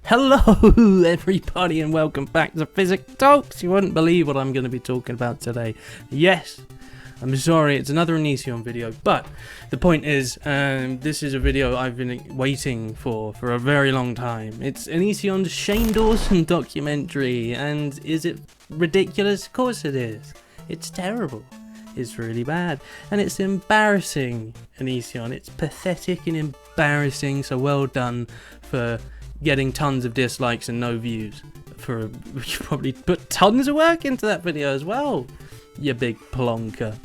Hello everybody and welcome back to Phyzik Talks. You wouldn't believe what I'm going to be talking about today. Yes, I'm sorry, it's another Onision video, but the point is, this is a video I've been waiting for a very long time. It's Onision's Shane Dawson Documentary, and is it ridiculous? Of course it is. It's terrible. It's really bad, and it's embarrassing, Onision. It's pathetic and embarrassing, so well done for getting tons of dislikes and no views. You probably put tons of work into that video as well, you big plonker.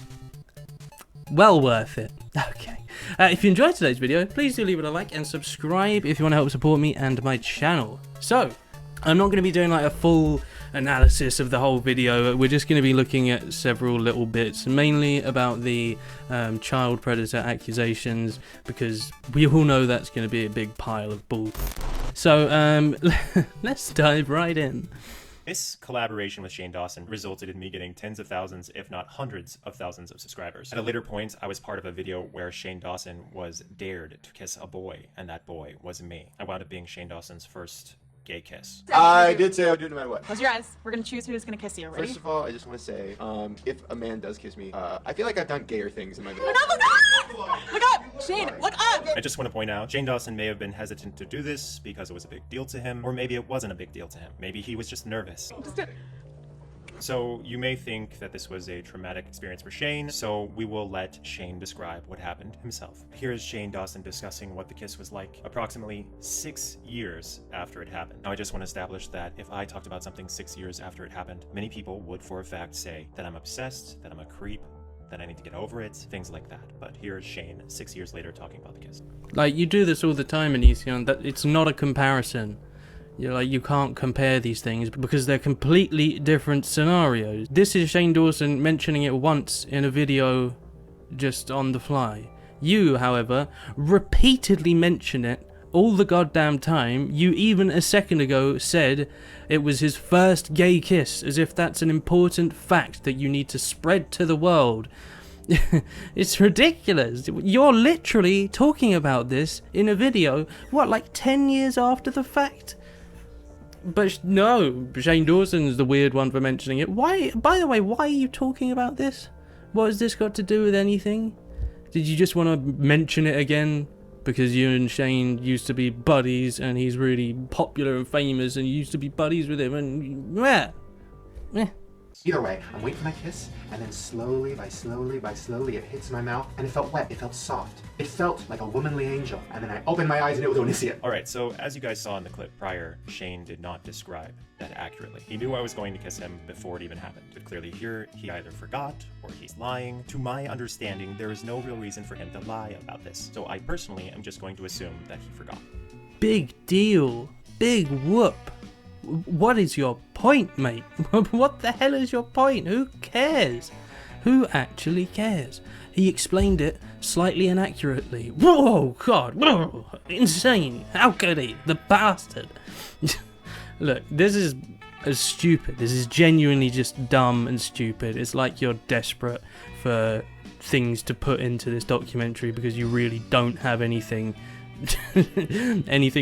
Well worth it. Okay. If you enjoyed today's video, please do leave it a like and subscribe if you want to help support me and my channel. So, I'm not going to be doing like a full analysis of the whole video. We're just going to be looking at several little bits, mainly about the child predator accusations, because we all know that's going to be a big pile of bull. So let's dive right in. This collaboration with Shane Dawson resulted in me getting tens of thousands, if not hundreds of thousands of subscribers. At a later point, I was part of a video where Shane Dawson was dared to kiss a boy, and that boy was me. I wound up being Shane Dawson's first gay kiss. I did say I would do it no matter what. Close your eyes. We're gonna choose who's gonna kiss you. Ready? First of all, I just want to say, if a man does kiss me, I feel like I've done gayer things in my life. Look up! Look up! Shane, look up! I just want to point out, Shane Dawson may have been hesitant to do this because it was a big deal to him, or maybe it wasn't a big deal to him. Maybe he was just nervous. So you may think that this was a traumatic experience for Shane, so we will let Shane describe what happened himself. Here's Shane Dawson discussing what the kiss was like approximately 6 years after it happened. Now I just want to establish that if I talked about something 6 years after it happened, many people would for a fact say that I'm obsessed, that I'm a creep, that I need to get over it, things like that. But here's Shane 6 years later talking about the kiss. Like, you do this all the time, Onision, that it's not a comparison. You're like, you can't compare these things because they're completely different scenarios. This is Shane Dawson mentioning it once in a video just on the fly. You, however, repeatedly mention it all the goddamn time. You even a second ago said it was his first gay kiss, as if that's an important fact that you need to spread to the world. It's ridiculous. You're literally talking about this in a video, what, like 10 years after the fact? But no, Shane Dawson's the weird one for mentioning it. Why, by the way, why are you talking about this? What has this got to do with anything? Did you just want to mention it again because you and Shane used to be buddies and he's really popular and famous and you used to be buddies with him and yeah. Either way, I'm waiting for my kiss, and then slowly, by slowly, it hits my mouth, and it felt wet, it felt soft. It felt like a womanly angel, and then I opened my eyes and it was Onision. Alright, so as you guys saw in the clip prior, Shane did not describe that accurately. He knew I was going to kiss him before it even happened, but clearly here, he either forgot or he's lying. To my understanding, there is no real reason for him to lie about this, so I personally am just going to assume that he forgot. Big deal. Big whoop. What is your point, mate? What the hell is your point? Who cares? Who actually cares? He explained it slightly inaccurately. Whoa, God, whoa, insane. How could he? The bastard. Look, this is stupid. This is genuinely just dumb and stupid. It's like you're desperate for things to put into this documentary because you really don't have anything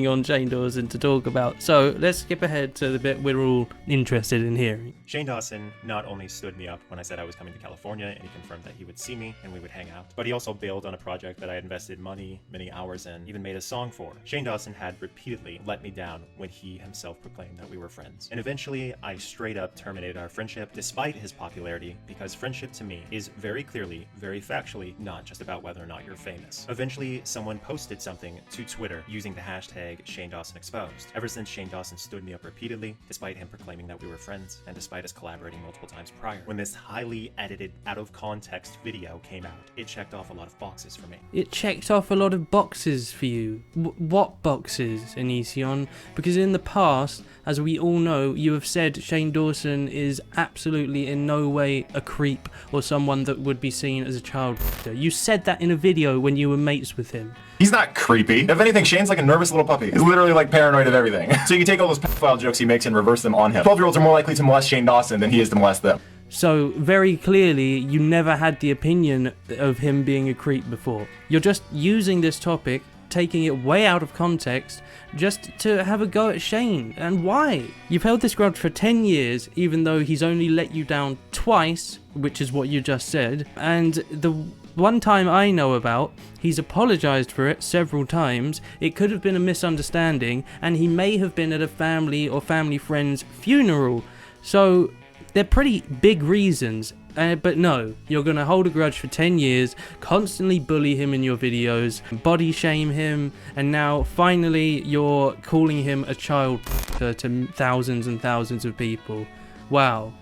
on Shane Dawson to talk about. So let's skip ahead to the bit we're all interested in hearing. Shane Dawson not only stood me up when I said I was coming to California and he confirmed that he would see me and we would hang out, but he also bailed on a project that I had invested money, many hours in, even made a song for. Shane Dawson had repeatedly let me down when he himself proclaimed that we were friends. And eventually I straight up terminated our friendship despite his popularity, because friendship to me is very clearly, very factually, not just about whether or not you're famous. Eventually someone posted something to Twitter using the hashtag Shane Dawson Exposed. Ever since Shane Dawson stood me up repeatedly, despite him proclaiming that we were friends, and despite us collaborating multiple times prior. When this highly edited, out of context video came out, it checked off a lot of boxes for me. It checked off a lot of boxes for you. What boxes, Onision? Because in the past, as we all know, you have said Shane Dawson is absolutely in no way a creep or someone that would be seen as a child predator. You said that in a video when you were mates with him. He's not creepy. If anything, Shane's like a nervous little puppy. He's literally like paranoid of everything. So you can take all those pedophile jokes he makes and reverse them on him. 12-year-olds are more likely to molest Shane Dawson than he is to molest them. So very clearly, you never had the opinion of him being a creep before. You're just using this topic taking it way out of context just to have a go at Shane. And why? You've held this grudge for 10 years, even though he's only let you down twice, which is what you just said. And the one time I know about, he's apologized for it several times. It could have been a misunderstanding, and he may have been at a family or family friend's funeral. So they're pretty big reasons. But no, you're going to hold a grudge for 10 years, constantly bully him in your videos, body shame him, and now finally you're calling him a child to thousands and thousands of people. Wow.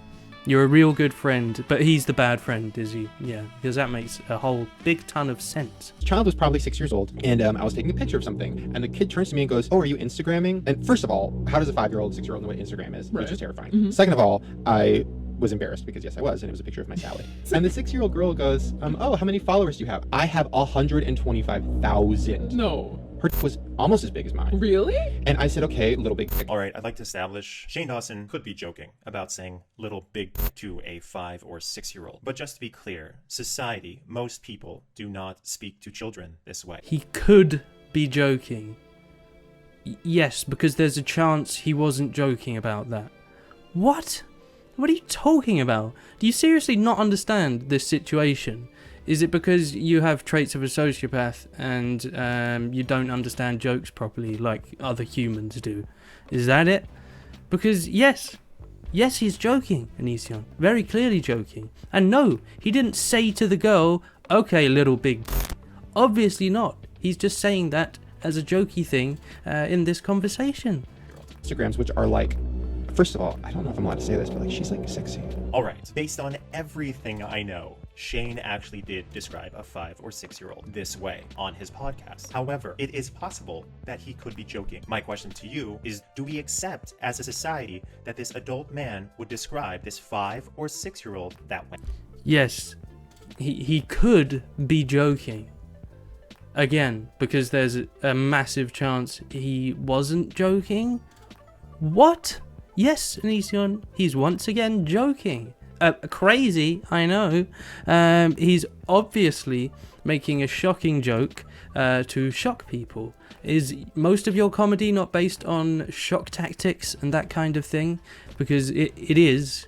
You're a real good friend, but he's the bad friend, is he? Yeah, because that makes a whole big ton of sense. The child was probably 6 years old, and I was taking a picture of something, and the kid turns to me and goes, "Oh, are you Instagramming?" And first of all, how does a 5-year-old, 6-year-old know what Instagram is? Which is terrifying. Second of all, I was embarrassed because yes, I was, and it was a picture of my salad. And the 6-year-old girl goes, "Oh, how many followers do you have?" "I have 125,000. No. Her was almost as big as mine. Really? And I said, "Okay, little big." All right, I'd like to establish Shane Dawson could be joking about saying little big to a 5 or 6-year-old. But just to be clear, society, most people do not speak to children this way. He could be joking. Yes, because there's a chance he wasn't joking about that. What? What are you talking about? Do you seriously not understand this situation? Is it because you have traits of a sociopath and you don't understand jokes properly like other humans do? Is that it? Because yes, he's joking, Onision. Very clearly joking. And no, he didn't say to the girl, "Okay, little big." Obviously not. He's just saying that as a jokey thing in this conversation. Instagrams, which are like, first of all, I don't know if I'm allowed to say this, but like, she's like sexy. All right, based on everything I know, Shane actually did describe a 5 or 6-year-old this way on his podcast. However, it is possible that he could be joking. My question to you is, do we accept as a society that this adult man would describe this 5 or 6-year-old that way? Yes, he could be joking. Again, because there's a massive chance he wasn't joking. What? Yes, Onision, he's once again joking. Crazy, I know. He's obviously making a shocking joke to shock people. Is most of your comedy not based on shock tactics and that kind of thing? Because it is.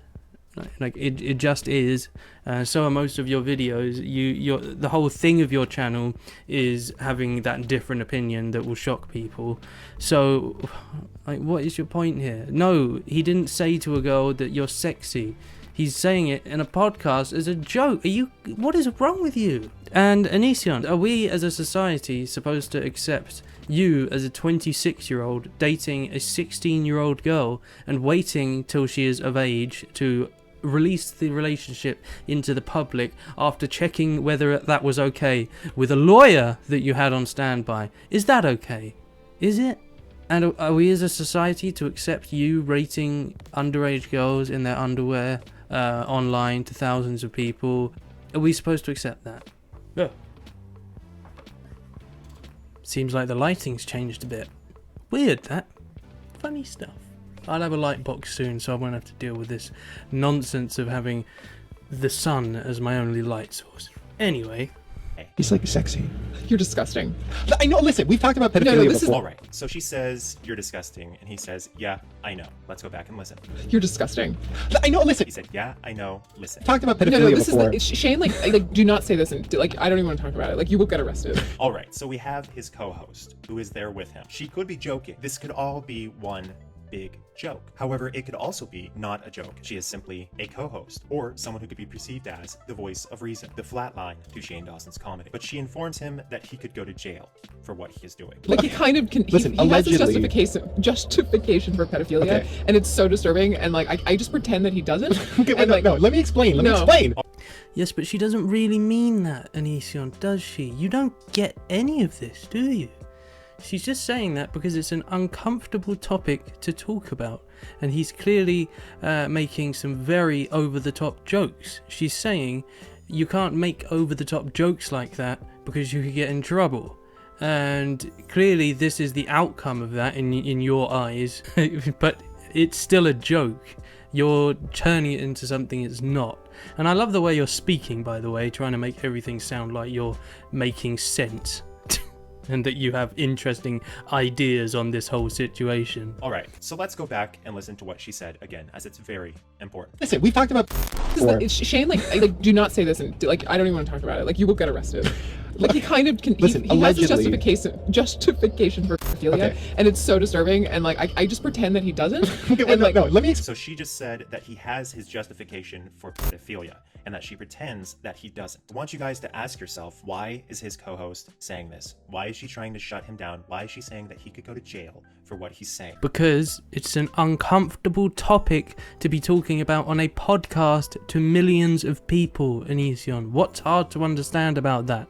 Like it just is. So are most of your videos. The whole thing of your channel is having that different opinion that will shock people. So, like, what is your point here? No, he didn't say to a girl that you're sexy. He's saying it in a podcast as a joke. What is wrong with you? And Onision, are we as a society supposed to accept you as a 26-year-old dating a 16-year-old girl and waiting till she is of age to release the relationship into the public after checking whether that was okay with a lawyer that you had on standby? Is that okay? Is it? And are we as a society to accept you rating underage girls in their underwear online to thousands of people? Are we supposed to accept that? Yeah. Seems like the lighting's changed a bit. Weird, that. Funny stuff. I'll have a light box soon, so I won't have to deal with this nonsense of having the sun as my only light source. Anyway. He's like sexy. You're disgusting. I know, listen, we've talked about pedophilia this is before. All right, so she says, "You're disgusting," and he says, "Yeah, I know. Let's go back and listen." You're disgusting. I know, listen. He said, "Yeah, I know. Listen." Talked about pedophilia This before. is Shane. Like, do not say this. And like, I don't even want to talk about it. Like, you will get arrested. All right, so we have his co-host who is there with him. She could be joking. This could all be one big joke. However, it could also be not a joke. She is simply a co-host or someone who could be perceived as the voice of reason, the flat line to Shane Dawson's comedy. But she informs him that he could go to jail for what he is doing. Like, he kind of can. Listen, he has this allegedly- justification for pedophilia, Okay. and it's so disturbing. And like, I just pretend that he doesn't. Okay, wait, and, like, no, let me explain. Let me No. explain. Yes, but she doesn't really mean that, Onision, does she? You don't get any of this, do you? She's just saying that because it's an uncomfortable topic to talk about, and he's clearly making some very over-the-top jokes. She's saying you can't make over-the-top jokes like that because you could get in trouble. And clearly this is the outcome of that in your eyes, but it's still a joke. You're turning it into something it's not. And I love the way you're speaking, by the way, trying to make everything sound like you're making sense. and that you have interesting ideas on this whole situation. All right, so let's go back and listen to what she said again, as it's very important. Listen, we've talked about before. Shane, like, do not say this, and like, I don't even want to talk about it. Like, you will get arrested. Like, he kind of can. Listen, he has a allegedly. justification for pedophilia, Okay. and it's so disturbing. And like, I just pretend that he doesn't. Okay, wait, and, like, no, let me. So she just said that he has his justification for pedophilia, and that she pretends that he doesn't. I want you guys to ask yourself, why is his co-host saying this? Why is she trying to shut him down? Why is she saying that he could go to jail for what he's saying? Because it's an uncomfortable topic to be talking about on a podcast to millions of people, Onision. What's hard to understand about that?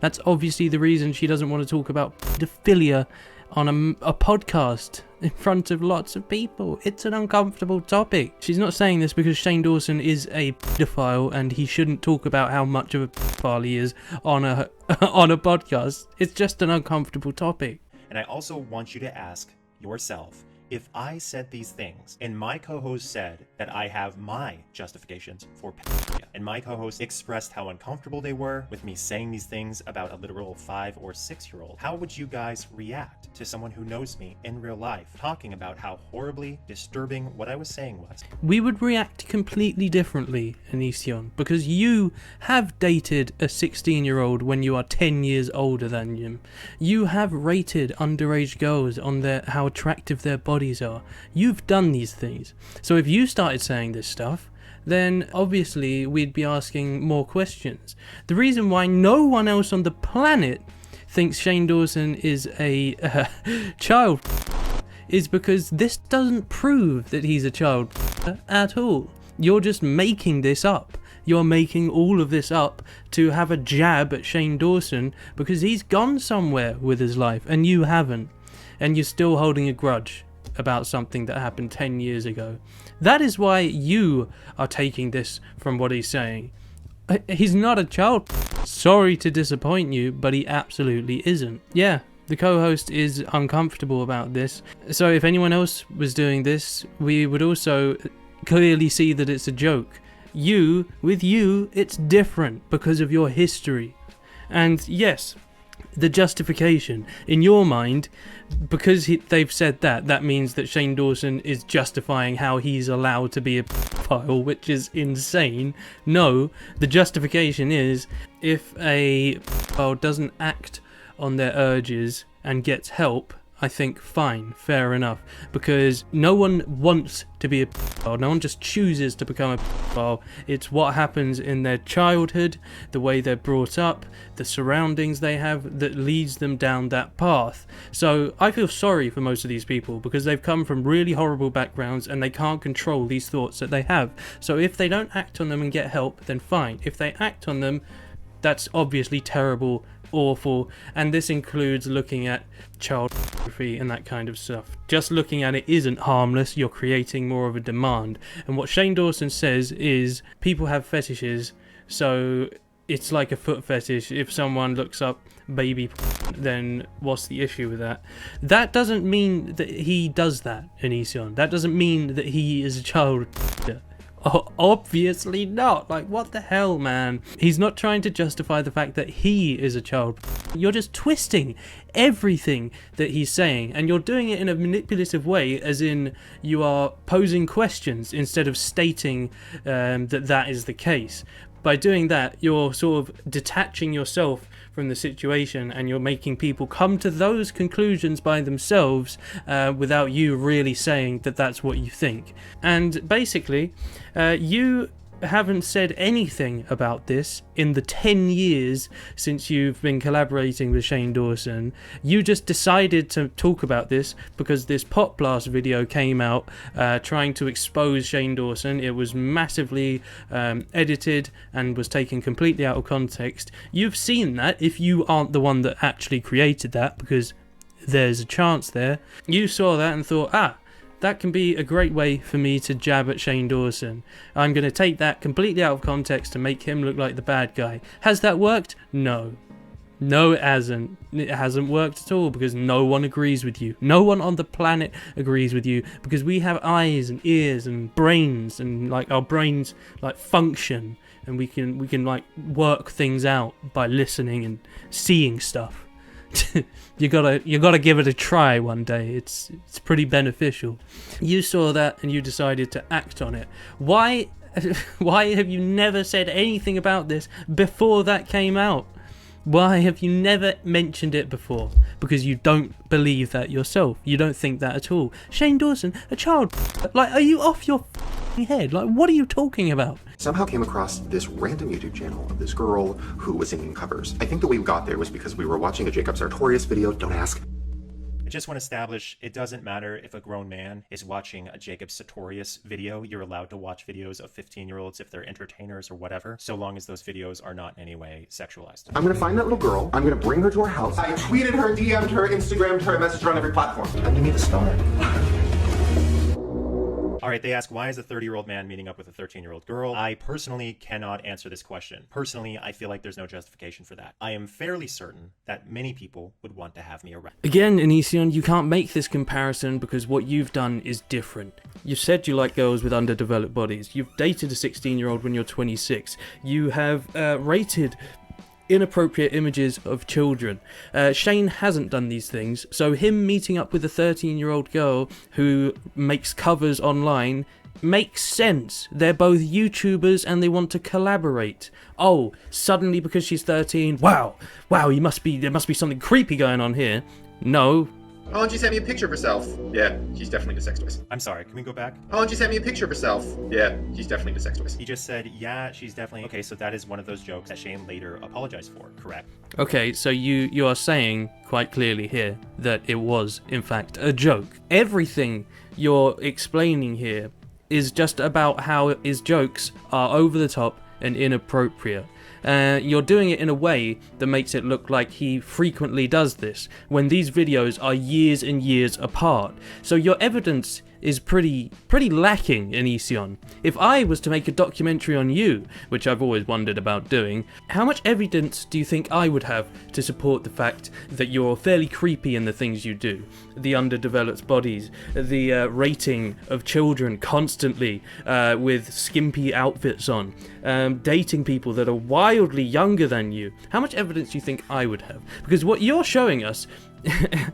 That's obviously the reason she doesn't want to talk about pedophilia on a podcast in front of lots of people. It's an uncomfortable topic. She's not saying this because Shane Dawson is a pedophile and he shouldn't talk about how much of a pedophile he is on a podcast. It's just an uncomfortable topic. And I also want you to ask yourself, if I said these things and my co-host said that I have my justifications for pedophilia, and my co-host expressed how uncomfortable they were with me saying these things about a literal 5 or 6-year-old, how would you guys react to someone who knows me in real life talking about how horribly disturbing what I was saying was? We would react completely differently, Onision, because you have dated a 16-year-old when you are 10 years older than him. You have rated underage girls on how attractive their bodies are. You've done these things. So if you started saying this stuff, then obviously we'd be asking more questions. The reason why no one else on the planet thinks Shane Dawson is a child is because this doesn't prove that he's a child at all. You're just making this up. You're making all of this up to have a jab at Shane Dawson because he's gone somewhere with his life and you haven't. And you're still holding a grudge about something that happened 10 years ago. That is why you are taking this from what he's saying. He's not a child. Sorry to disappoint you, but he absolutely isn't. Yeah, the co-host is uncomfortable about this. So if anyone else was doing this, we would also clearly see that it's a joke. With you, it's different because of your history. And yes, the justification in your mind, because they've said that means that Shane Dawson is justifying how he's allowed to be a pedophile, which is insane. No, the justification is if a pedophile doesn't act on their urges and gets help, I think fine, fair enough, because no one wants to be a pedophile. No one just chooses to become a pedophile. It's what happens in their childhood, the way they're brought up, the surroundings they have that leads them down that path. So I feel sorry for most of these people because they've come from really horrible backgrounds and they can't control these thoughts that they have. So if they don't act on them and get help, then fine. If they act on them, that's obviously terrible, awful, and this includes looking at child pornography and that kind of stuff. Just looking at it isn't harmless. You're creating more of a demand. And what Shane Dawson says is people have fetishes, so it's like a foot fetish. If someone looks up baby porn, then what's the issue with that? That doesn't mean that he does that, Onision. That doesn't mean that he is a child. Obviously not. Like, what the hell, man? He's not trying to justify the fact that he is a child. You're just twisting everything that he's saying, and you're doing it in a manipulative way, as in you are posing questions instead of stating that is the case. By doing that, you're sort of detaching yourself from the situation and you're making people come to those conclusions by themselves without you really saying that that's what you think. And basically, you haven't said anything about this in the 10 years since you've been collaborating with Shane Dawson. You just decided to talk about this because this Pop Blast video came out trying to expose Shane Dawson. It was massively edited and was taken completely out of context. You've seen that if you aren't the one that actually created that, because there's a chance there. You saw that and thought, that can be a great way for me to jab at Shane Dawson. I'm going to take that completely out of context to make him look like the bad guy. Has that worked? No. No, it hasn't. It hasn't worked at all because no one agrees with you. No one on the planet agrees with you because we have eyes and ears and brains, and like our brains like function, and we can like work things out by listening and seeing stuff. you gotta give it a try one day. It's pretty beneficial. You saw that and you decided to act on it. Why have you never said anything about this before that came out? Why have you never mentioned it before? Because you don't believe that yourself. You don't think that at all. Shane Dawson, a child. Like, are you off your head? Like, what are you talking about? Somehow came across this random YouTube channel of this girl who was singing covers. I think the way we got there was because we were watching a Jacob Sartorius video. Don't ask. I just want to establish it doesn't matter if a grown man is watching a Jacob Sartorius video. You're allowed to watch videos of 15-year-olds if they're entertainers or whatever, so long as those videos are not in any way sexualized. I'm gonna find that little girl. I'm gonna bring her to our house. I tweeted her, DM'd her, Instagrammed her, messaged her on every platform. And you need a star. All right, they ask, why is a 30-year-old man meeting up with a 13-year-old girl? I personally cannot answer this question. Personally, I feel like there's no justification for that. I am fairly certain that many people would want to have me around. Again, Onision, you can't make this comparison because what you've done is different. You said you like girls with underdeveloped bodies. You've dated a 16-year-old when you're 26. You have rated inappropriate images of children. Shane hasn't done these things, so him meeting up with a 13-year-old girl who makes covers online makes sense. They're both YouTubers and they want to collaborate. Oh, suddenly because she's 13, wow, there must be something creepy going on here. No. Oh, and she sent me a picture of herself. Yeah, she's definitely into sex toys. I'm sorry, can we go back? Oh, and she sent me a picture of herself. Yeah, she's definitely into sex toys. He just said, yeah, she's definitely... Okay, so that is one of those jokes that Shane later apologized for, correct? Okay, so you are saying quite clearly here that it was, in fact, a joke. Everything you're explaining here is just about how his jokes are over the top and inappropriate. You're doing it in a way that makes it look like he frequently does this, when these videos are years and years apart. So your evidence is pretty lacking, Onision. If I was to make a documentary on you, which I've always wondered about doing, how much evidence do you think I would have to support the fact that you're fairly creepy in the things you do? The underdeveloped bodies, the rating of children constantly with skimpy outfits on, dating people that are wildly younger than you. How much evidence do you think I would have? Because what you're showing us,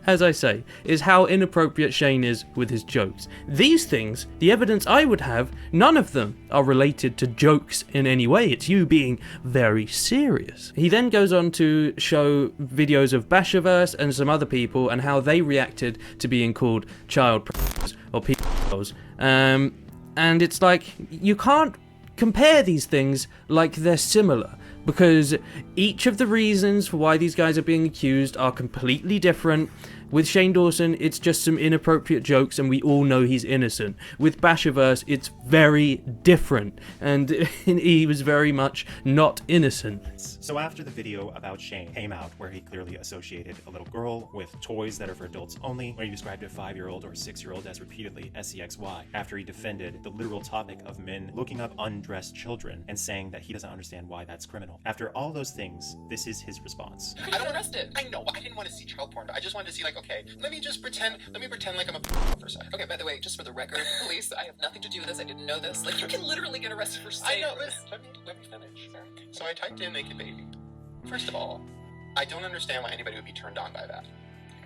as I say, is how inappropriate Shane is with his jokes. These things, the evidence I would have, none of them are related to jokes in any way. It's you being very serious. He then goes on to show videos of Bashaverse and some other people and how they reacted to being called child predators or pedophiles. And it's like, you can't compare these things like they're similar, because each of the reasons for why these guys are being accused are completely different. With Shane Dawson, it's just some inappropriate jokes and we all know he's innocent. With Bashaverse, it's very different, and he was very much not innocent. So after the video about Shane came out, where he clearly associated a little girl with toys that are for adults only, where he described a 5-year-old or 6-year-old as repeatedly SEXY, after he defended the literal topic of men looking up undressed children and saying that he doesn't understand why that's criminal. After all those things, this is his response. I don't arrested. I know, I didn't want to see child porn. I just wanted to see, like, okay, let me pretend like I'm a for a second. Okay, by the way, just for the record, police, I have nothing to do with this. I didn't know this. Like, you can literally get arrested for saying this. Let me finish. So I typed in naked baby. First of all, I don't understand why anybody would be turned on by that.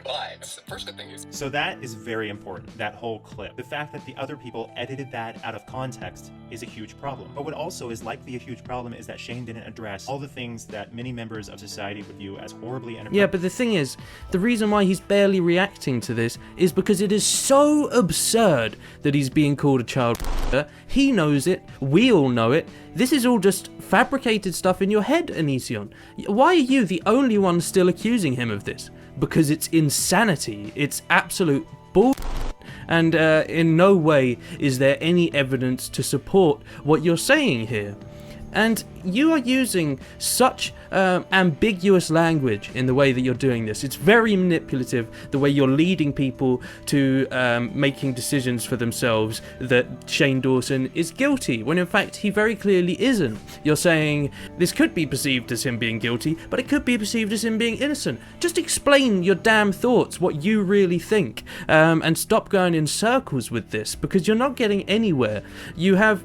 But the first good thing is... So that is very important, that whole clip. The fact that the other people edited that out of context is a huge problem. But what also is likely a huge problem is that Shane didn't address all the things that many members of society would view as horribly inappropriate. Yeah, but the thing is, the reason why he's barely reacting to this is because it is so absurd that he's being called a child predator. He knows it, we all know it. This is all just fabricated stuff in your head, Onision. Why are you the only one still accusing him of this? Because it's insanity. It's absolute bullshit. And in no way is there any evidence to support what you're saying here. And you are using such ambiguous language in the way that you're doing this. It's very manipulative, the way you're leading people to making decisions for themselves that Shane Dawson is guilty, when in fact he very clearly isn't. You're saying this could be perceived as him being guilty, but it could be perceived as him being innocent. Just explain your damn thoughts, what you really think, and stop going in circles with this, because you're not getting anywhere. You have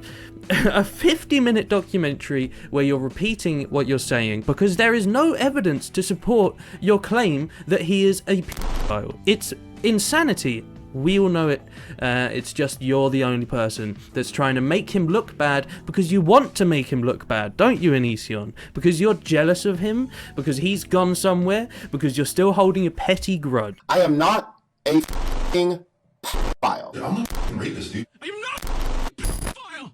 a 50-minute documentary where you're repeating what you're saying, because there is no evidence to support your claim that he is a pedophile. It's insanity. We all know it. It's just you're the only person that's trying to make him look bad because you want to make him look bad, don't you, Onision? Because you're jealous of him, because he's gone somewhere, because you're still holding a petty grudge. I am not a f***ing pedophile. I'm not a rapist, dude.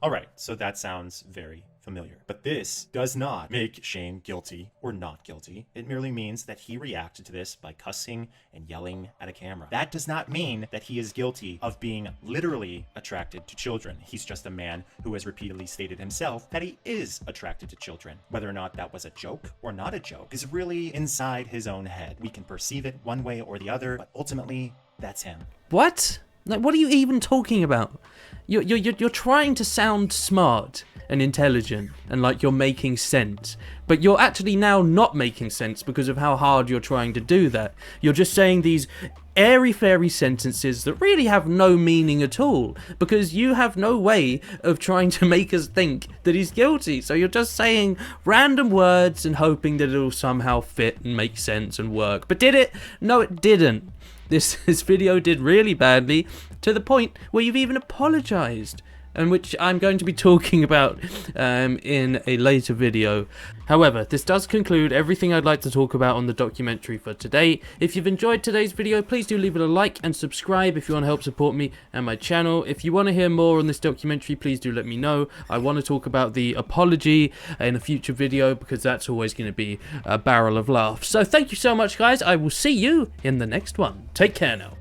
Alright, so that sounds very familiar. But this does not make Shane guilty or not guilty. It merely means that he reacted to this by cussing and yelling at a camera. That does not mean that he is guilty of being literally attracted to children. He's just a man who has repeatedly stated himself that he is attracted to children. Whether or not that was a joke or not a joke is really inside his own head. We can perceive it one way or the other, but ultimately, that's him. What? Like, what are you even talking about? You're trying to sound smart and intelligent and like you're making sense, but you're actually now not making sense because of how hard you're trying to do that. You're just saying these airy-fairy sentences that really have no meaning at all because you have no way of trying to make us think that he's guilty. So you're just saying random words and hoping that it'll somehow fit and make sense and work. But did it? No, it didn't. This video did really badly, to the point where you've even apologized, and which I'm going to be talking about in a later video. However, this does conclude everything I'd like to talk about on the documentary for today. If you've enjoyed today's video, please do leave it a like and subscribe if you want to help support me and my channel. If you want to hear more on this documentary, please do let me know. I want to talk about the apology in a future video because that's always going to be a barrel of laughs. So thank you so much, guys. I will see you in the next one. Take care now.